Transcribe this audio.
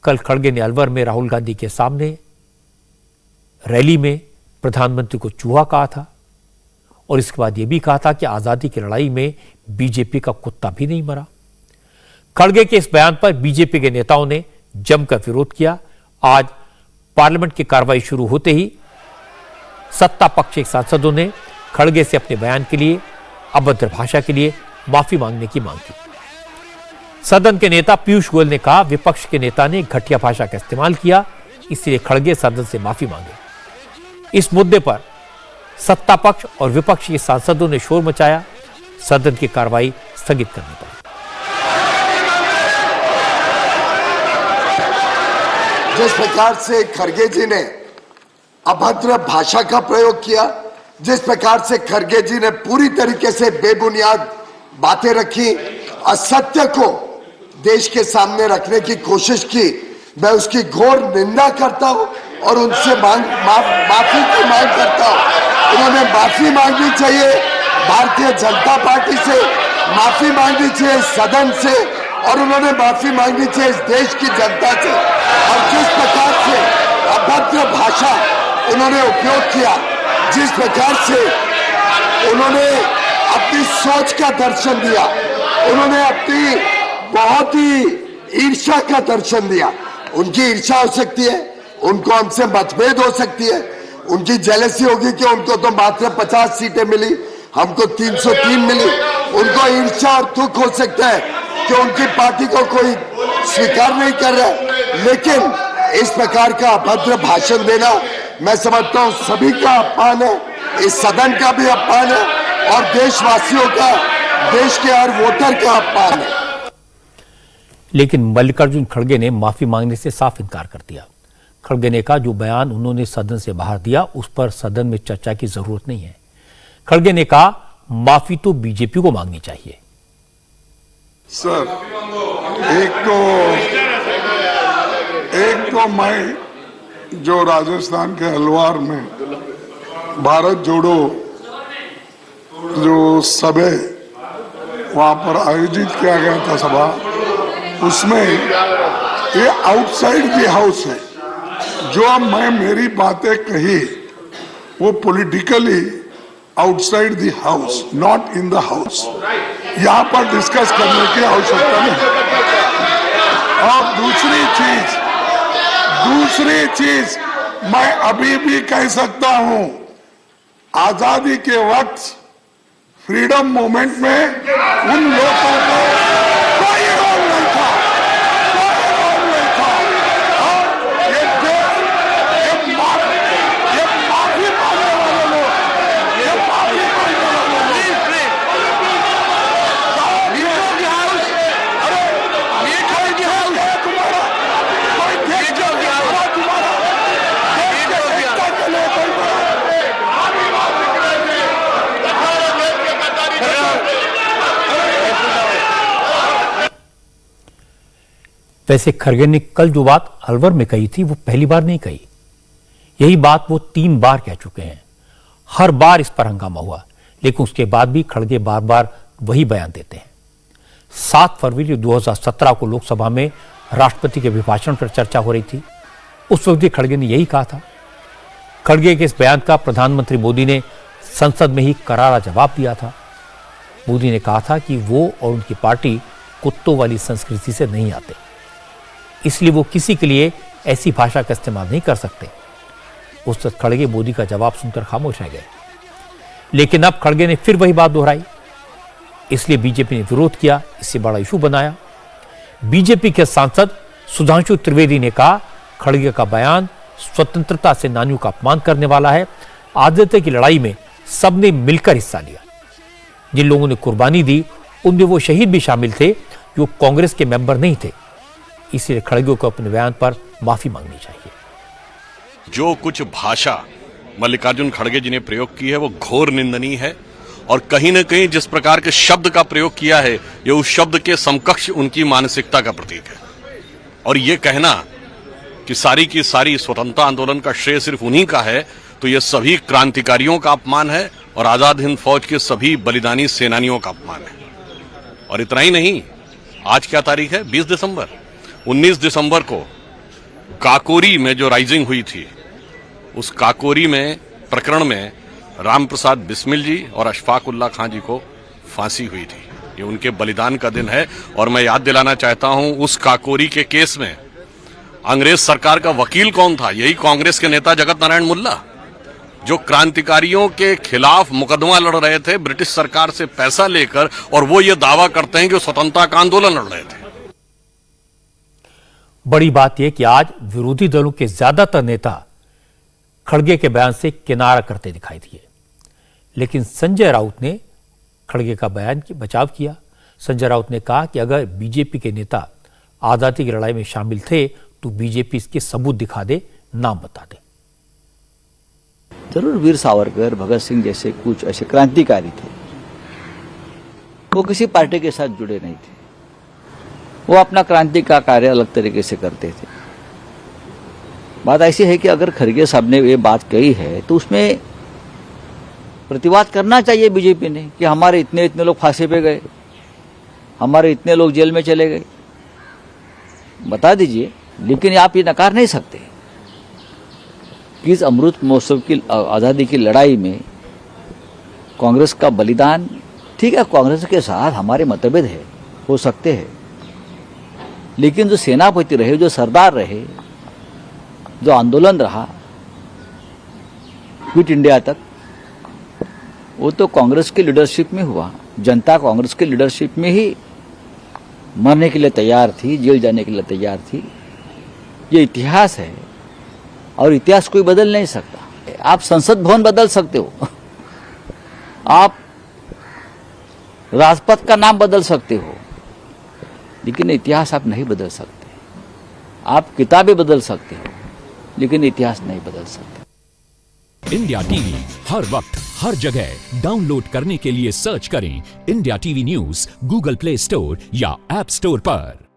कल खड़गे ने अलवर में राहुल गांधी के सामने रैली में प्रधानमंत्री को चूहा कहा था और इसके बाद यह भी कहा था कि आजादी की लड़ाई में बीजेपी का कुत्ता भी नहीं मरा। खड़गे के इस बयान पर बीजेपी के नेताओं ने जमकर विरोध किया। आज पार्लियामेंट की कार्रवाई शुरू होते ही सत्ता पक्ष के सांसदों ने खड़गे से अपने बयान के लिए, अभद्र भाषा के लिए माफी मांगने की मांग की। सदन के नेता पीयूष गोयल ने कहा विपक्ष के नेता ने घटिया भाषा का इस्तेमाल किया, इसलिए खड़गे सदन से माफी मांगे। इस मुद्दे पर सत्ता पक्ष और विपक्ष के सांसदों ने शोर मचाया। सदन की कार्रवाई स्थगित करनी पड़ी। जिस प्रकार से खड़गे जी ने अभद्र भाषा का प्रयोग किया, जिस प्रकार से खड़गे जी ने पूरी तरीके से बेबुनियाद बातें रखी, असत्य को देश के सामने रखने की कोशिश की, मैं उसकी घोर निंदा करता हूं और उनसे माफी की मांग करता हूं। उन्होंने माफी मांगनी चाहिए भारतीय जनता पार्टी से, माफी मांगनी चाहिए सदन से और उन्होंने माफी मांगनी चाहिए इस देश की जनता से। और जिस प्रकार से अभद्र भाषा उन्होंने उपयोग किया, जिस प्रकार से उन्होंने अपनी सोच का दर्शन दिया, उन्होंने अपनी बहुत ही ईर्ष्या का दर्शन दिया। उनकी ईर्ष्या हो सकती है, उनको हमसे मतभेद हो सकती है, उनकी जेलसी होगी कि उनको तो मात्र 50 सीटें मिली, हमको 303 मिली। उनको ईर्ष्या और दुख हो सकता है कि उनकी पार्टी को कोई स्वीकार नहीं कर रहा है, लेकिन इस प्रकार का अभद्र भाषण देना मैं समझता हूं सभी का अपमान है, इस सदन का भी अपमान है और देशवासियों का, देश के हर वोटर का अपमान है। लेकिन मल्लिकार्जुन खड़गे ने माफी मांगने से साफ इनकार कर दिया। खड़गे ने कहा जो बयान उन्होंने सदन से बाहर दिया उस पर सदन में चर्चा की जरूरत नहीं है। खड़गे ने कहा माफी तो बीजेपी को मांगनी चाहिए। सर, एक तो मैं जो राजस्थान के हल्द्वार में भारत जोड़ो जो सभा वहां पर आयोजित किया गया था सभा, उसमें ये आउटसाइड द हाउस है। जो मैं मेरी बातें कही वो politically outside the house, not in the house. यहाँ पर डिस्कस करने की आवश्यकता नहीं। और दूसरी चीज मैं अभी भी कह सकता हूं, आजादी के वक्त फ्रीडम मूवमेंट में उन लोगों को कोई रोल नहीं था, कोई रोल नहीं था। और ये माफी मांगने वाले लोग, ये माफी मांगने वाले वैसे खड़गे ने कल जो बात अलवर में कही थी वो पहली बार नहीं कही। यही बात वो 3 बार कह चुके हैं। हर बार इस पर हंगामा हुआ, लेकिन उसके बाद भी खड़गे बार बार वही बयान देते हैं। 7 फरवरी 2017 को लोकसभा में राष्ट्रपति के अभिभाषण पर चर्चा हो रही थी। उस वक्त भी खड़गे ने यही कहा था। खड़गे के इस बयान का प्रधानमंत्री मोदी ने संसद में ही करारा जवाब दिया था। मोदी ने कहा था कि वो और उनकी पार्टी कुत्तों वाली संस्कृति से नहीं आते, इसलिए वो किसी के लिए ऐसी भाषा का इस्तेमाल नहीं कर सकते। उस वक्त खड़गे मोदी का जवाब सुनकर खामोश रह गए, लेकिन अब खड़गे ने फिर वही बात दोहराई, इसलिए बीजेपी ने विरोध किया, इससे बड़ा इशू बनाया। बीजेपी के सांसद सुधांशु त्रिवेदी ने कहा खड़गे का बयान स्वतंत्रता सेनानियों का अपमान करने वाला है। आजादी की लड़ाई में सबने मिलकर हिस्सा लिया। जिन लोगों ने कुर्बानी दी उनमें वो शहीद भी शामिल थे जो कांग्रेस के मेंबर नहीं थे, इसलिए खड़गे को अपने बयान पर माफी मांगनी चाहिए। जो कुछ भाषा मल्लिकार्जुन खड़गे जी ने प्रयोग की है वो घोर निंदनीय है और कहीं न कहीं जिस प्रकार के शब्द का प्रयोग किया है ये उस शब्द के समकक्ष उनकी मानसिकता का प्रतीक है। और ये कहना कि सारी की सारी स्वतंत्रता आंदोलन का श्रेय सिर्फ उन्हीं का है, तो ये सभी क्रांतिकारियों का अपमान है और आजाद हिंद फौज के सभी बलिदानी सेनानियों का अपमान है। और इतना ही नहीं, आज क्या तारीख है? 20 दिसंबर। 19 दिसंबर को काकोरी में जो राइजिंग हुई थी, उस काकोरी में प्रकरण में राम प्रसाद बिस्मिल जी और अशफाक उल्लाह खां जी को फांसी हुई थी। ये उनके बलिदान का दिन है। और मैं याद दिलाना चाहता हूं, उस काकोरी के केस में अंग्रेज सरकार का वकील कौन था? यही कांग्रेस के नेता जगत नारायण मुल्ला, जो क्रांतिकारियों के खिलाफ मुकदमा लड़ रहे थे ब्रिटिश सरकार से पैसा लेकर, और वो ये दावा करते हैं कि वो स्वतंत्रता का आंदोलन लड़ रहे थे। बड़ी बात यह कि आज विरोधी दलों के ज्यादातर नेता खड़गे के बयान से किनारा करते दिखाई दिए, लेकिन संजय राउत ने खड़गे का बयान की बचाव किया। संजय राउत ने कहा कि अगर बीजेपी के नेता आजादी की लड़ाई में शामिल थे तो बीजेपी इसके सबूत दिखा दे, नाम बता दे। जरूर वीर सावरकर, भगत सिंह जैसे कुछ ऐसे क्रांतिकारी थे, वो किसी पार्टी के साथ जुड़े नहीं थे, वो अपना क्रांति का कार्य अलग तरीके से करते थे। बात ऐसी है कि अगर खड़गे साहब ने ये बात कही है तो उसमें प्रतिवाद करना चाहिए बीजेपी ने कि हमारे इतने इतने लोग फांसी पे गए, हमारे इतने लोग जेल में चले गए, बता दीजिए। लेकिन आप ये नकार नहीं सकते कि इस अमृत महोत्सव की आज़ादी की लड़ाई में कांग्रेस का बलिदान, ठीक है, कांग्रेस के साथ हमारे मतभेद है, हो सकते हैं, लेकिन जो सेनापति रहे, जो सरदार रहे, जो आंदोलन रहा क्विट इंडिया तक, वो तो कांग्रेस की लीडरशिप में हुआ। जनता कांग्रेस की लीडरशिप में ही मरने के लिए तैयार थी, जेल जाने के लिए तैयार थी। ये इतिहास है और इतिहास कोई बदल नहीं सकता। आप संसद भवन बदल सकते हो, आप राजपथ का नाम बदल सकते हो, लेकिन इतिहास आप नहीं बदल सकते। आप किताबें बदल सकते हो, लेकिन इतिहास नहीं बदल सकते। इंडिया टीवी हर वक्त हर जगह डाउनलोड करने के लिए सर्च करें India TV news Google play store या ऐप स्टोर पर।